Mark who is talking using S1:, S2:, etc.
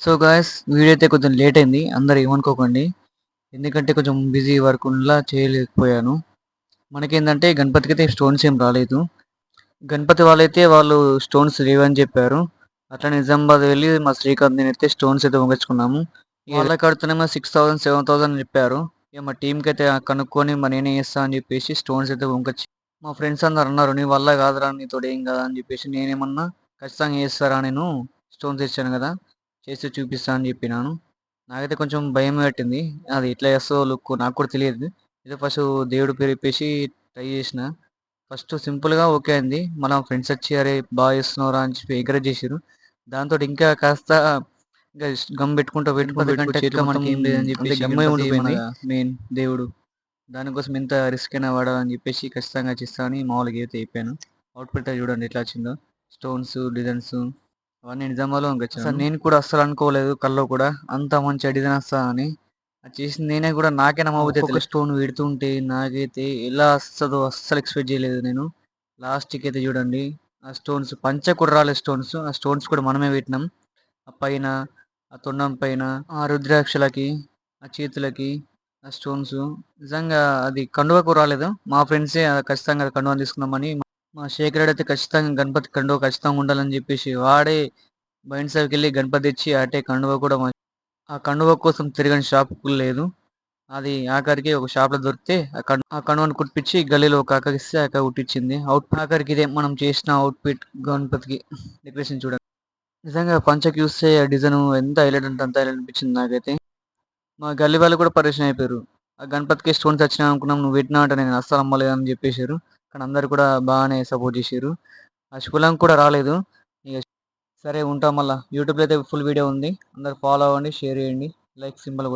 S1: So guys video అయితే కొంచెం late అయింది. అందరూ ఏమనుకోకండి. ఎందుకంటే కొంచెం బిజీ వర్క్ వల్ల చేయలేకపోయాను. మనకేందంటే గణపతికి అయితే స్టోన్స్ ఏం రాలేదు. గణపతి వాళ్ళైతే వాళ్ళు స్టోన్స్ లేవని చెప్పారు. అట్లా నిజామాబాద్ వెళ్ళి మా శ్రీకాంత్ నేనైతే స్టోన్స్ అయితే కొనుకొచ్చుకున్నాము. వాళ్ళ కడుతునేమో 6000, 7000 అని చెప్పారు. ఇక మా టీంకి అయితే కనుక్కొని మరి నేనే చేస్తా అని చెప్పేసి స్టోన్స్ అయితే కొనుకొచ్చి మా ఫ్రెండ్స్ అందరు అన్నారు, నీ వల్ల కాదురా, నీతోటి ఏం కాదు అని చెప్పేసి నేనేమన్నా ఖచ్చితంగా చేస్తారా, నేను స్టోన్స్ తెచ్చాను కదా, చేసి చూపిస్తా అని చెప్పినాను. నాకైతే కొంచెం భయం పెట్టింది. అది ఎట్లా చేస్తావో లుక్ నాకు కూడా తెలియదు. ఏదో ఫస్ట్ దేవుడి పేరు చెప్పేసి ట్రై చేసిన. ఫస్ట్ సింపుల్గా ఓకే అయింది. మన ఫ్రెండ్స్ వచ్చి అరే బాగా చేస్తున్నారా అని చెప్పి ఎంకరేజ్ చేసారు. దాంతో ఇంకా కాస్త ఇంకా గమ్ పెట్టుకుంటూ పెట్టుకుంటూ కంటే చేతిలో మనకి ఏం లేదని చెప్పేసి గమ్మే ఉండిపోయింది. మెయిన్ దేవుడు దానికోసం ఎంత రిస్క్ అయినా వాడాలని చెప్పేసి ఖచ్చితంగా చేస్తా అని మామూలుగా అయితే చెప్పాను. అవుట్ఫిట్ చూడండి ఎట్లా వచ్చిందో, స్టోన్స్ డిజైన్స్ అవన్నీ నిజామాబాద్లో వచ్చాను. అసలు నేను కూడా అస్సలు అనుకోలేదు కల్లో కూడా అంత మంచి డిజైన్ వస్తా అని. అది చేసింది నేనే కూడా నాకే నమ్మబుద్ధి ఒక స్టోన్ పెడుతుంటే నాకైతే ఎలా వస్తుందో అస్సలు ఎక్స్పెక్ట్ చేయలేదు నేను. లాస్ట్కి అయితే చూడండి ఆ స్టోన్స్ పంచ కూడా రాలేదు. స్టోన్స్ ఆ స్టోన్స్ కూడా మనమే పెట్టినాం. ఆ పైన ఆ తొండం పైన ఆ రుద్రాక్షలకి ఆ చేతులకి ఆ స్టోన్స్ నిజంగా అది కండువకు రాలేదు. మా ఫ్రెండ్సే ఖచ్చితంగా కండువా తీసుకుందామని మా శేఖర్ అయితే ఖచ్చితంగా గణపతి కండువ ఖచ్చితంగా ఉండాలని చెప్పేసి వాడే బైండ్ సార్కి వెళ్ళి గణపతి తెచ్చి అటే కండువ కూడా ఆ కండువ కోసం తిరగని షాప్ లేదు. అది ఆఖరికి ఒక షాప్ లో దొరికితే ఆ కండువను కుట్టించి గల్లీలో ఒక అక్కకి ఇస్తే అక్క కుట్టించింది. ఆఖరికి ఇదే మనం చేసిన అవుట్ఫిట్ గణపతికి డెకరేషన్ చూడండి. నిజంగా పంచకి చూస్తే ఆ డిజైన్ ఎంత హైలైట్ అంటే అంత హైలైట్ అనిపించింది నాకైతే. మా గల్లీ వాళ్ళు కూడా పరిచయం అయిపోయారు. ఆ గణపతికి స్టోన్స్ వచ్చినాయి అనుకున్నాం, నువ్వు పెట్టినా అంటే నేను అస్సలు నమ్మలేదు అని చెప్పేశారు. కానీ అందరు కూడా బాగానే సపోర్ట్ చేశారు. ఆ శుభలం కూడా రాలేదు. ఇక సరే ఉంటాం, మళ్ళీ యూట్యూబ్లో అయితే ఫుల్ వీడియో ఉంది. అందరు ఫాలో అవ్వండి, షేర్ చేయండి, లైక్ సింబల్ కొట్టండి.